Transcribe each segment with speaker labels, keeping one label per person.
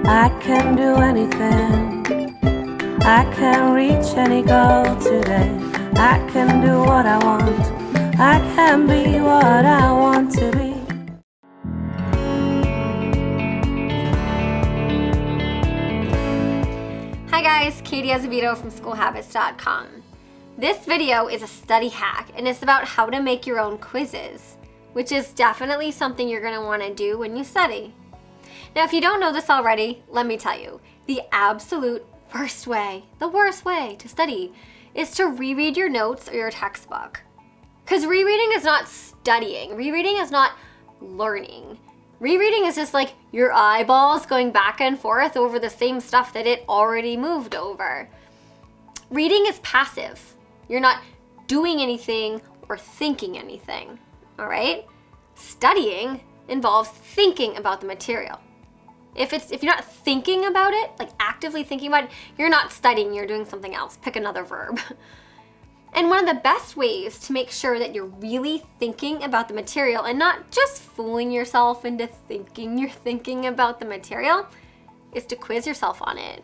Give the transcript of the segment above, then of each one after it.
Speaker 1: I can do anything. I can reach any goal today. I can do what I want. I can be what I want to be.
Speaker 2: Hi guys, Katie Azevedo from SchoolHabits.com. This video is a study hack and it's about how to make your own quizzes, which is definitely something you're going to want to do when you study. Now, if you don't know this already, let me tell you, the absolute worst way, the worst way to study is to reread your notes or your textbook. Because rereading is not studying. Rereading is not learning. Rereading is just like your eyeballs going back and forth over the same stuff that it already moved over. Reading is passive. You're not doing anything or thinking anything, all right? Studying involves thinking about the material. If you're not thinking about it, like actively thinking about it, you're not studying, you're doing something else. Pick another verb. And one of the best ways to make sure that you're really thinking about the material and not just fooling yourself into thinking you're thinking about the material is to quiz yourself on it.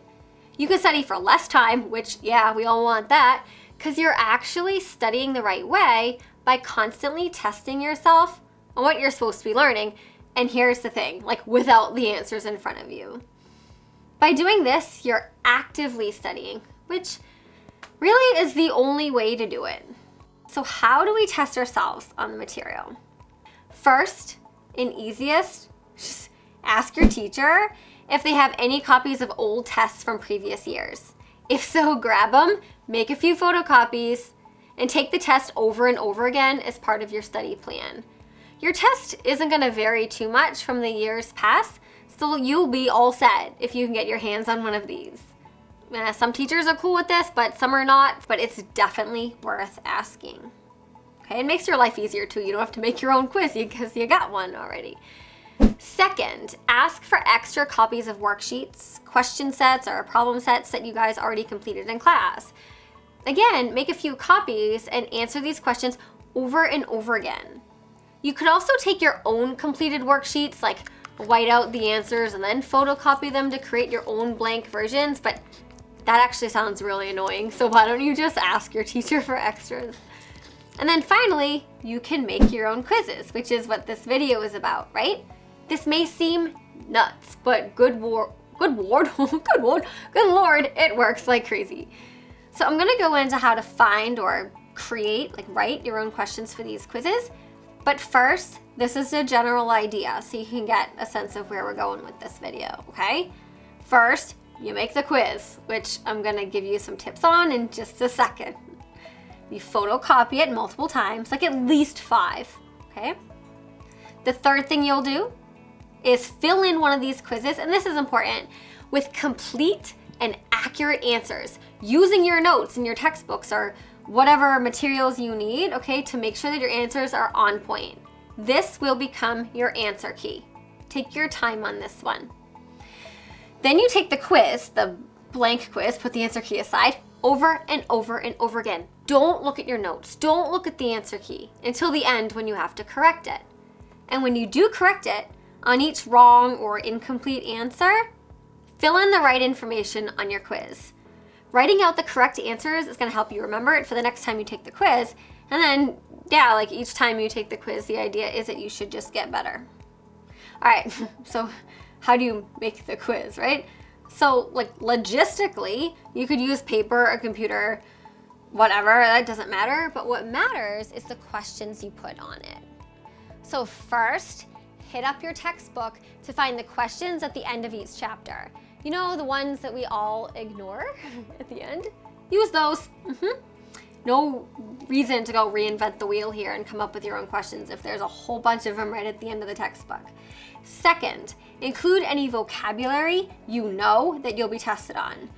Speaker 2: You can study for less time, which, yeah, we all want that, because you're actually studying the right way by constantly testing yourself on what you're supposed to be learning. And here's the thing, like without the answers in front of you. By doing this, you're actively studying, which really is the only way to do it. So how do we test ourselves on the material? First and easiest, just ask your teacher if they have any copies of old tests from previous years. If so, grab them, make a few photocopies, and take the test over and over again as part of your study plan. Your test isn't going to vary too much from the years past, so you'll be all set if you can get your hands on one of these. Some teachers are cool with this, but some are not, but it's definitely worth asking. Okay, it makes your life easier too. You don't have to make your own quiz because you got one already. Second, ask for extra copies of worksheets, question sets, or problem sets that you guys already completed in class. Again, make a few copies and answer these questions over and over again. You could also take your own completed worksheets, like white out the answers and then photocopy them to create your own blank versions, but that actually sounds really annoying, so why don't you just ask your teacher for extras? And then finally, you can make your own quizzes, which is what this video is about, right? This may seem nuts, but good Lord, it works like crazy. So I'm gonna go into how to find or create, like write your own questions for these quizzes. But first, this is a general idea so you can get a sense of where we're going with this video, okay? First, you make the quiz, which I'm gonna give you some tips on in just a second. You photocopy it multiple times, like at least 5, okay? The third thing you'll do is fill in one of these quizzes, and this is important, with complete and accurate answers using your notes in your textbooks or whatever materials you need, okay, to make sure that your answers are on point. This will become your answer key. Take your time on this one. Then you take the quiz, the blank quiz, put the answer key aside, over and over and over again. Don't look at your notes. Don't look at the answer key until the end when you have to correct it. And when you do correct it, on each wrong or incomplete answer, fill in the right information on your quiz. Writing out the correct answers is going to help you remember it for the next time you take the quiz. And then, yeah, like each time you take the quiz, the idea is that you should just get better. All right, so how do you make the quiz, right? So like logistically, you could use paper, a computer, whatever, that doesn't matter. But what matters is the questions you put on it. So first, hit up your textbook to find the questions at the end of each chapter. You know, the ones that we all ignore at the end? Use those. No reason to go reinvent the wheel here and come up with your own questions if there's a whole bunch of them right at the end of the textbook. Second, include any vocabulary you know that you'll be tested on.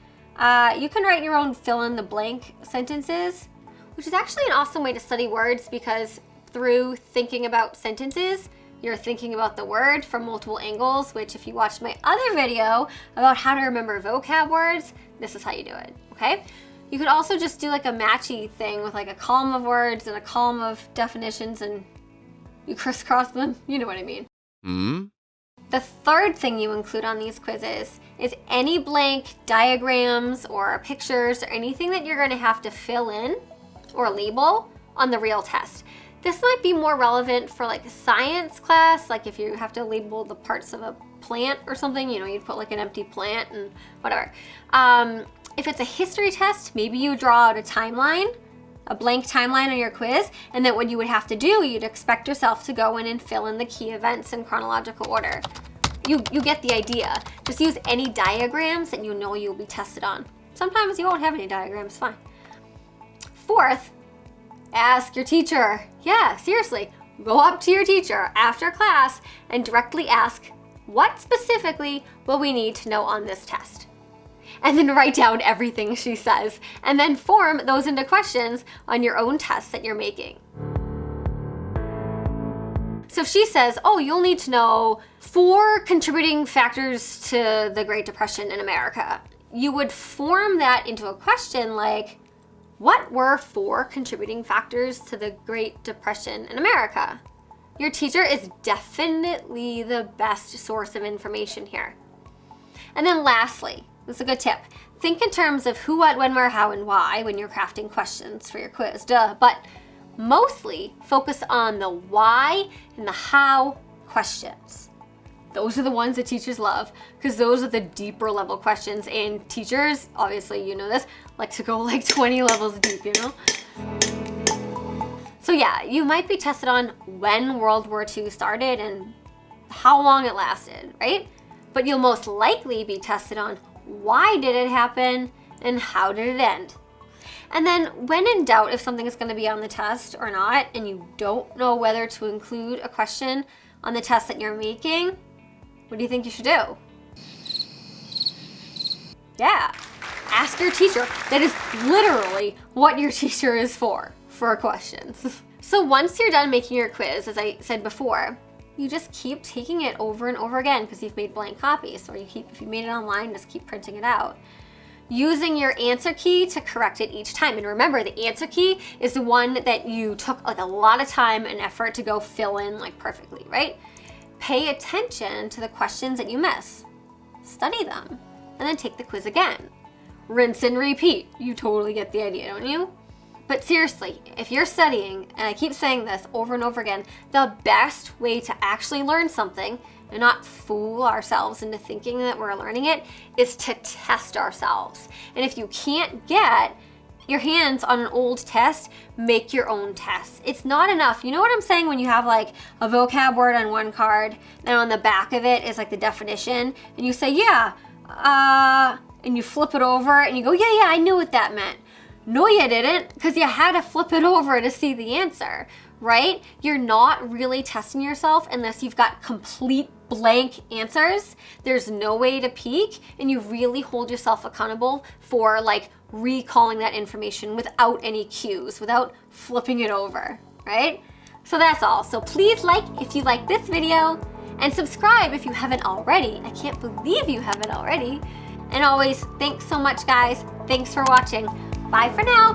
Speaker 2: You can write your own fill-in-the-blank sentences, which is actually an awesome way to study words because through thinking about sentences, you're thinking about the word from multiple angles, which if you watched my other video about how to remember vocab words, this is how you do it, okay? You could also just do like a matchy thing with like a column of words and a column of definitions and you crisscross them, you know what I mean. The third thing you include on these quizzes is any blank diagrams or pictures or anything that you're going to have to fill in or label on the real test. This might be more relevant for like a science class, like if you have to label the parts of a plant or something, you know, you'd put like an empty plant and whatever. If it's a history test, maybe you draw out a timeline, a blank timeline on your quiz, and then what you would have to do, you'd expect yourself to go in and fill in the key events in chronological order. You get the idea. Just use any diagrams that you know you'll be tested on. Sometimes you won't have any diagrams, fine. Fourth, ask your teacher. Yeah, seriously, go up to your teacher after class and directly ask, what specifically will we need to know on this test? And then write down everything she says, and then form those into questions on your own tests that you're making. So if she says, oh, you'll need to know 4 contributing factors to the Great Depression in America, you would form that into a question like, what were 4 contributing factors to the Great Depression in America? Your teacher is definitely the best source of information here. And then lastly, this is a good tip. Think in terms of who, what, when, where, how, and why when you're crafting questions for your quiz, but mostly focus on the why and the how questions. Those are the ones that teachers love because those are the deeper level questions, and teachers, obviously you know this, like to go like 20 levels deep, you know? So yeah, you might be tested on when World War II started and how long it lasted, right? But you'll most likely be tested on why did it happen and how did it end? And then when in doubt if something is going to be on the test or not, and you don't know whether to include a question on the test that you're making, what do you think you should do? Yeah, ask your teacher. That is literally what your teacher is for questions. So once you're done making your quiz, as I said before, you just keep taking it over and over again because you've made blank copies, or if you made it online, just keep printing it out. Using your answer key to correct it each time. And remember, the answer key is the one that you took like a lot of time and effort to go fill in like perfectly, right? Pay attention to the questions that you miss. Study them, and then take the quiz again. Rinse and repeat. You totally get the idea, don't you? But seriously, if you're studying, and I keep saying this over and over again, the best way to actually learn something and not fool ourselves into thinking that we're learning it is to test ourselves. And if you can't get your hands on an old test, make your own tests. It's not enough. You know what I'm saying when you have like a vocab word on one card and on the back of it is like the definition, and you say, yeah, and you flip it over and you go, yeah, I knew what that meant. No, you didn't, because you had to flip it over to see the answer, right? You're not really testing yourself unless you've got complete blank answers. There's no way to peek, and you really hold yourself accountable for like recalling that information without any cues, without flipping it over, right? So that's all. So please like if you like this video, and subscribe if you haven't already. I can't believe you haven't already. And always, thanks so much, guys. Thanks for watching. Bye for now.